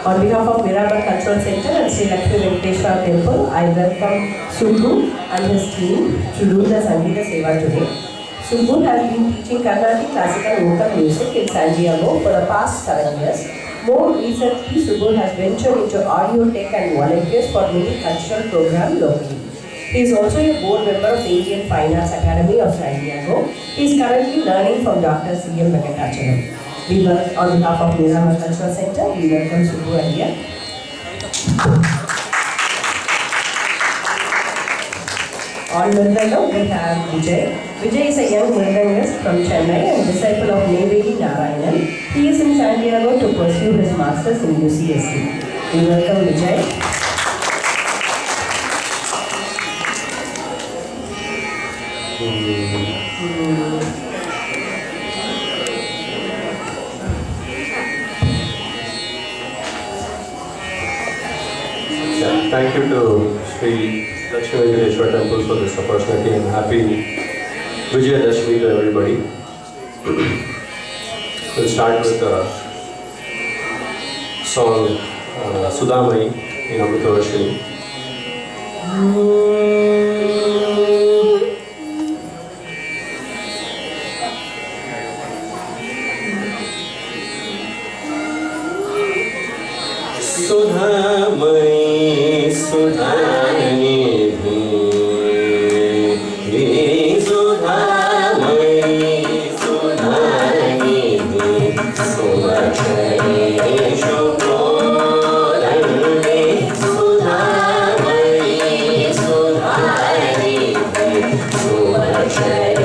On behalf of Mirabar Cultural Center and Sri Lakshmi Venkateshwar Temple, I welcome Subbu and his team to do the Sangeeta Seva today. Subbu has been teaching Carnatic classical vocal music in San Diego for the past 7 years. More recently, Subbu has ventured into audio tech and volunteers for many cultural programs locally. He is also a board member of the Indian Fine Arts Academy of San Diego. He is currently learning from Dr. C.M. Venkatachalam. We work on behalf of Mirabar Cultural Center. We welcome Subbu and here. On Mridangam, we have Vijay. Vijay is a young Mridangist from Chennai and disciple of Neyveli Narayanan. He is in San Diego to pursue his masters in UCSC. We welcome Vijay. Thank you to Sri Lakshmi Venkateshwar Temple for this opportunity and happy Vijayadashmi to everybody. We'll start with the song Sudhamai in Amritavarshini. Sudhamai Sudhanidhi Sudhamai Sudhanidhi Sudhamai Shukodandi Sudhamai Sudhanidhi Sudhamai Shukodandi Sudhamai Sudhanidhi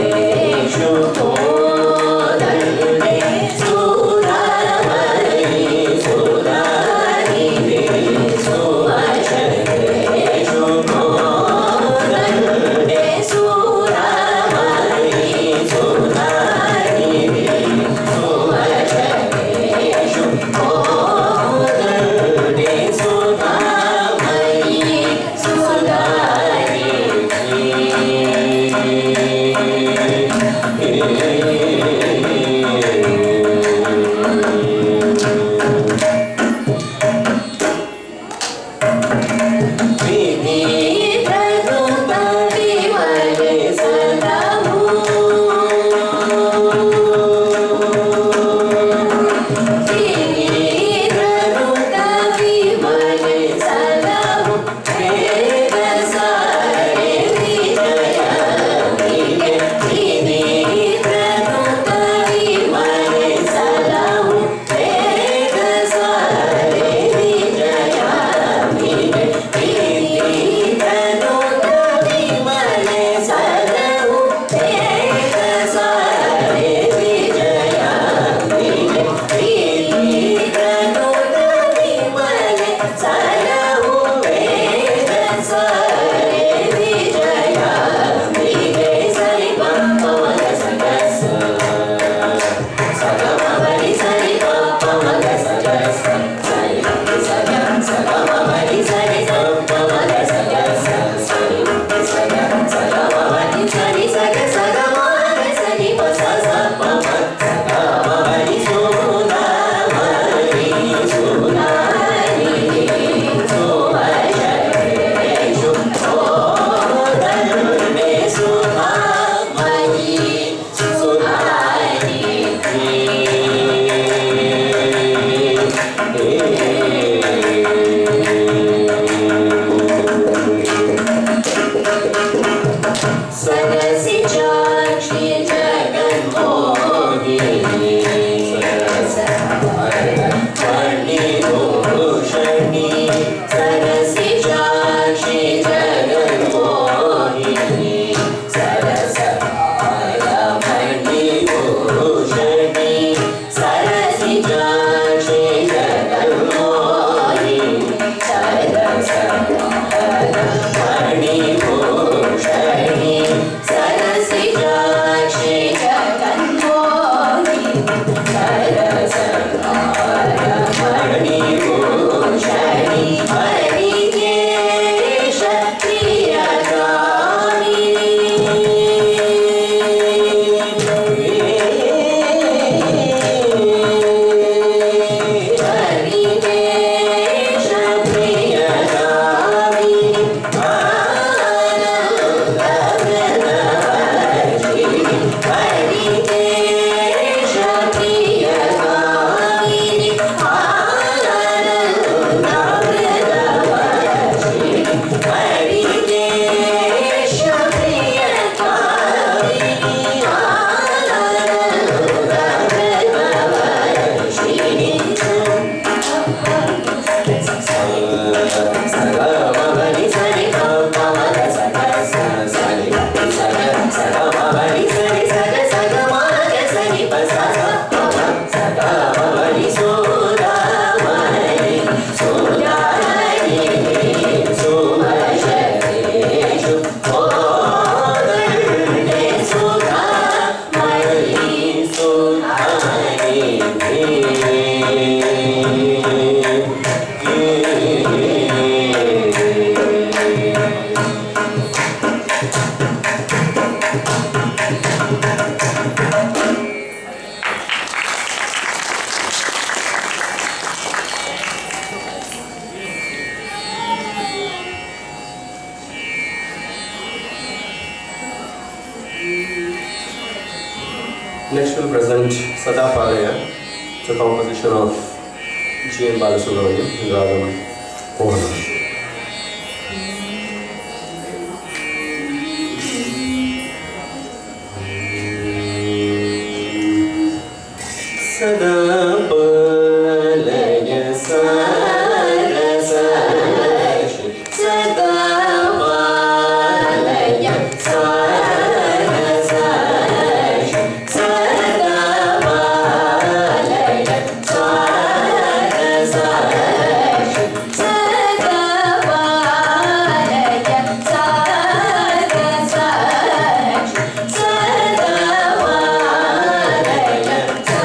Next we'll present Sada Palaya. It's a composition of G. N. Balasubramaniam in Ragam Mohana. Sada Palaya Sarasa Sada Palaya Sarasa Sada Palaya Sarasa Sada Palaya Sarasa Sada Palaya Sarasa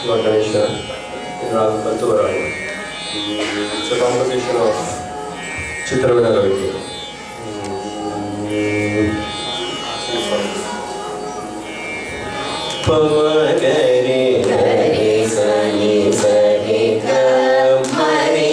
Lord Ganesha in Ragam Pantuvaraya. It's a composition of Chitravina Raviki. Pamagari Gari Sani Sani Kamari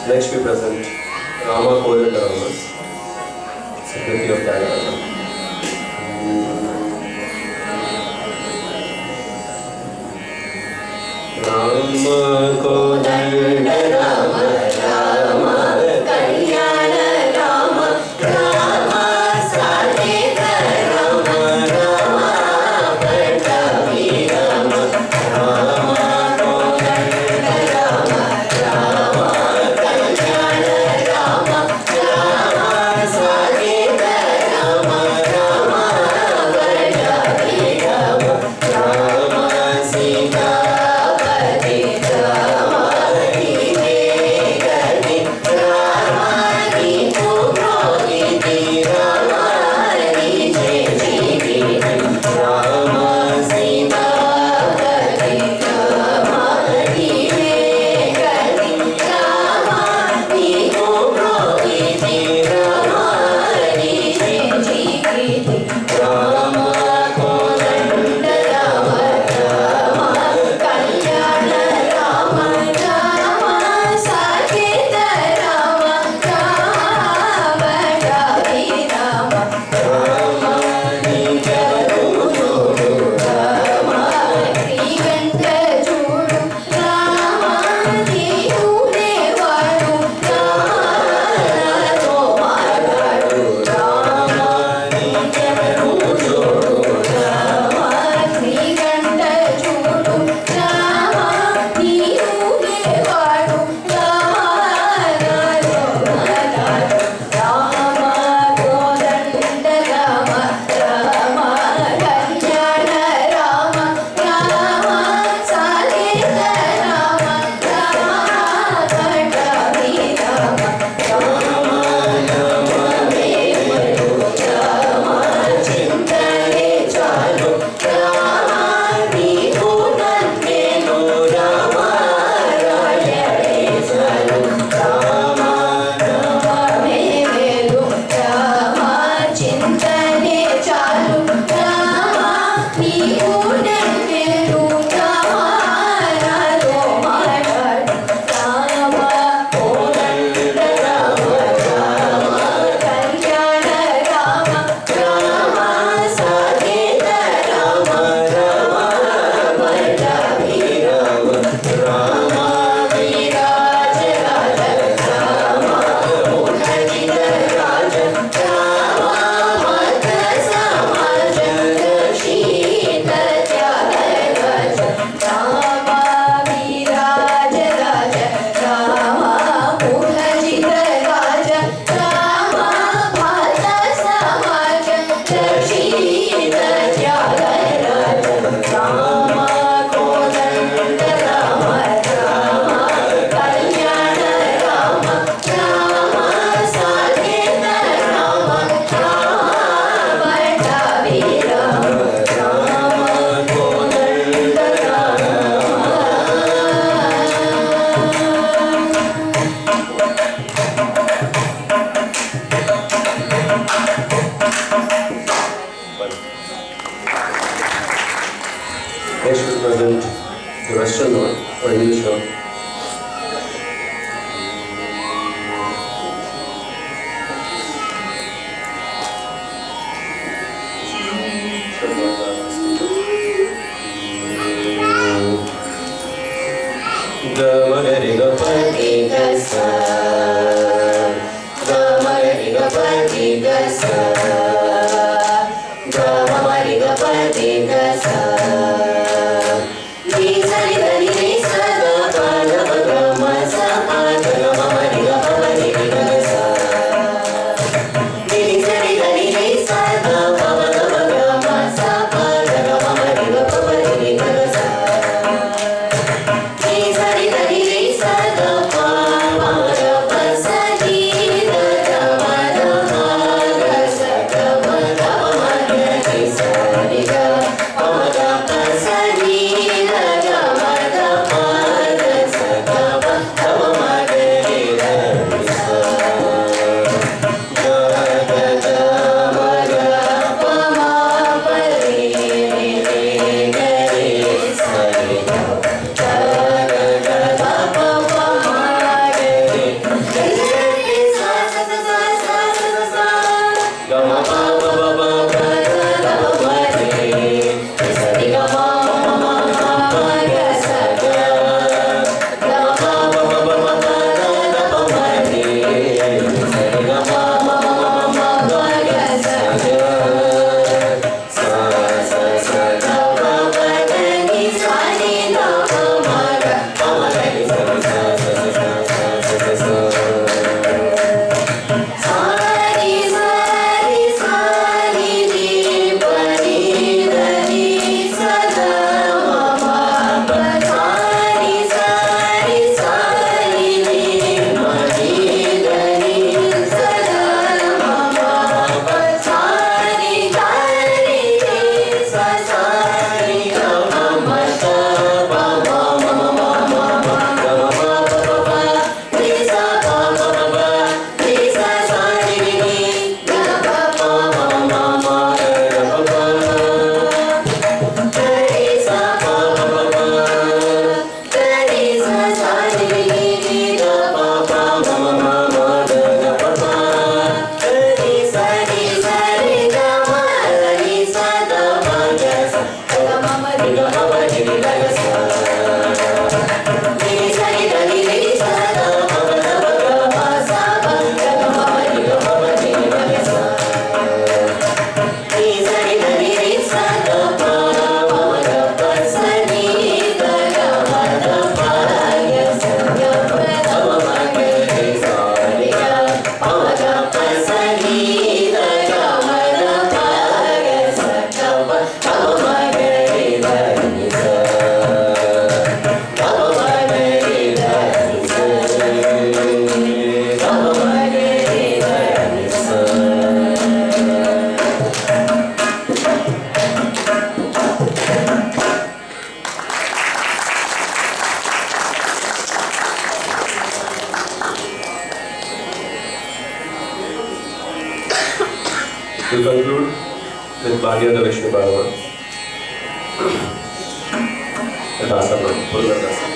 Next we present Rama Kodandarama, Secretary of Calcutta. Rama Kodandarama, Rama Kalyana Rama, Rama Sadhika Rama, Rama Patavi Rama, Rama Kodandarama, Rama Kalyana Rama, Rama Sadhika Rama. Next we present the Western one, or English one. We conclude with Bhagiyada Vishnu Bhagavan. Rasa, Purva Rasa.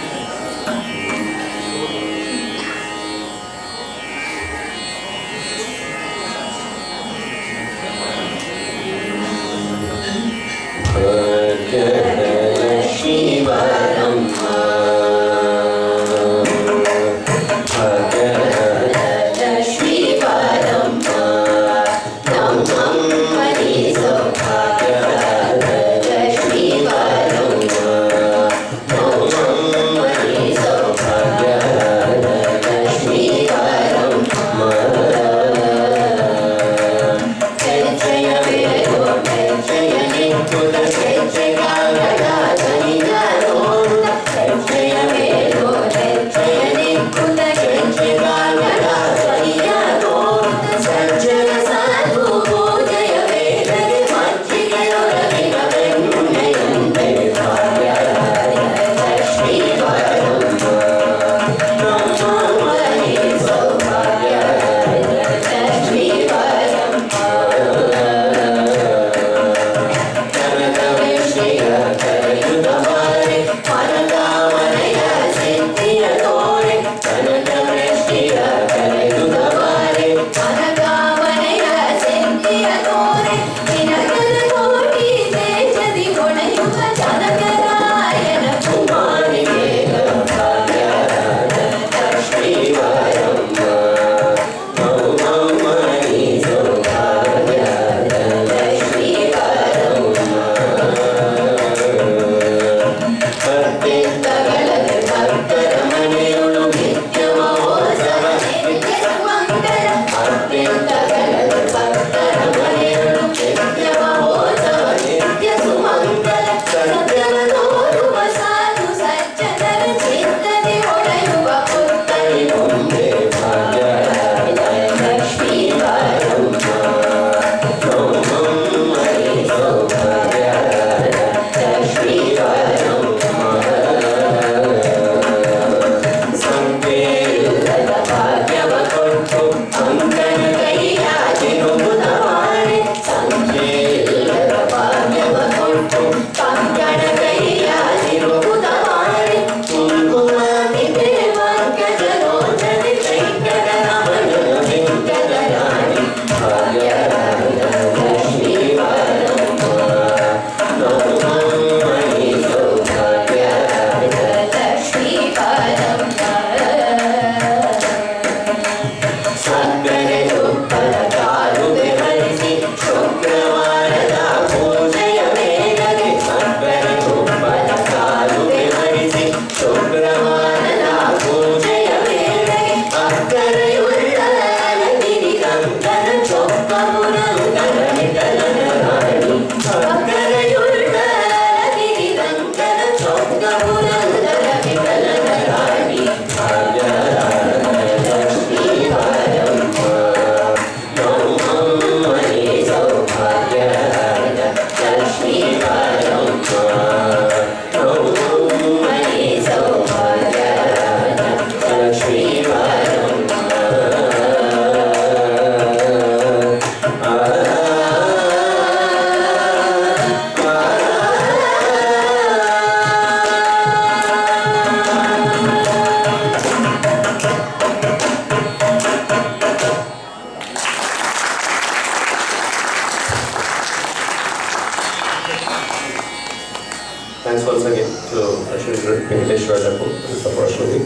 Thanks once again to Ashwin Venkateshwar Temple for this opportunity.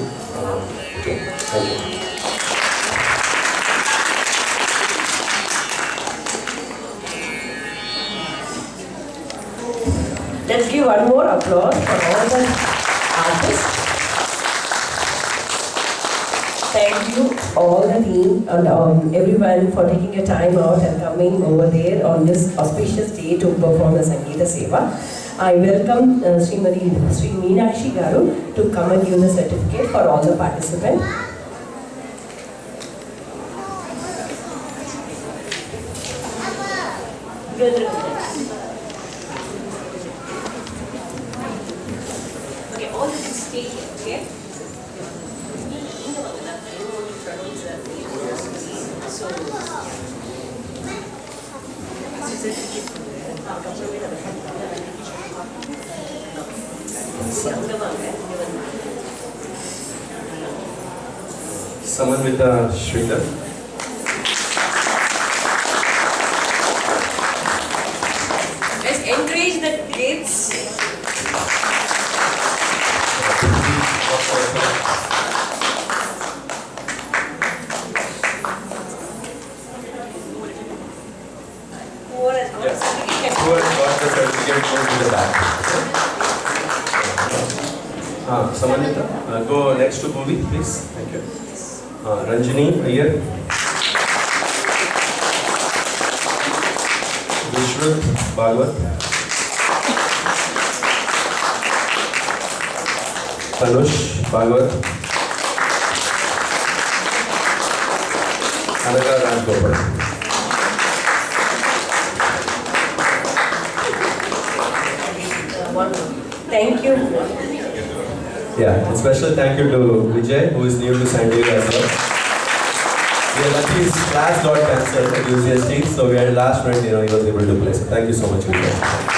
Thank you. Let's give one more applause for all the artists. Thank you all the team and everyone for taking your time out and coming over there on this auspicious day to perform the Sangeeta Seva. I welcome Sri Meenakshi Garu to come and give the certificate for all the participants. Okay, all the stay here, okay? Someone with the Shweta. Let's encourage the kids. Who has got the certificate? Who has got the certificate goes to the back. Samantha, go next to Bhuvi, please. Thank you. Ranjini, Iyer. Vishwat Bhagwat. Tanush Bhagwat. Anaka Rajgopal. Thank you. Yeah, a special thank you to Vijay, who is new to San Diego as well. We are lucky his class got cancelled at UCSD, so we had last minute, he was able to play. So thank you so much, Vijay.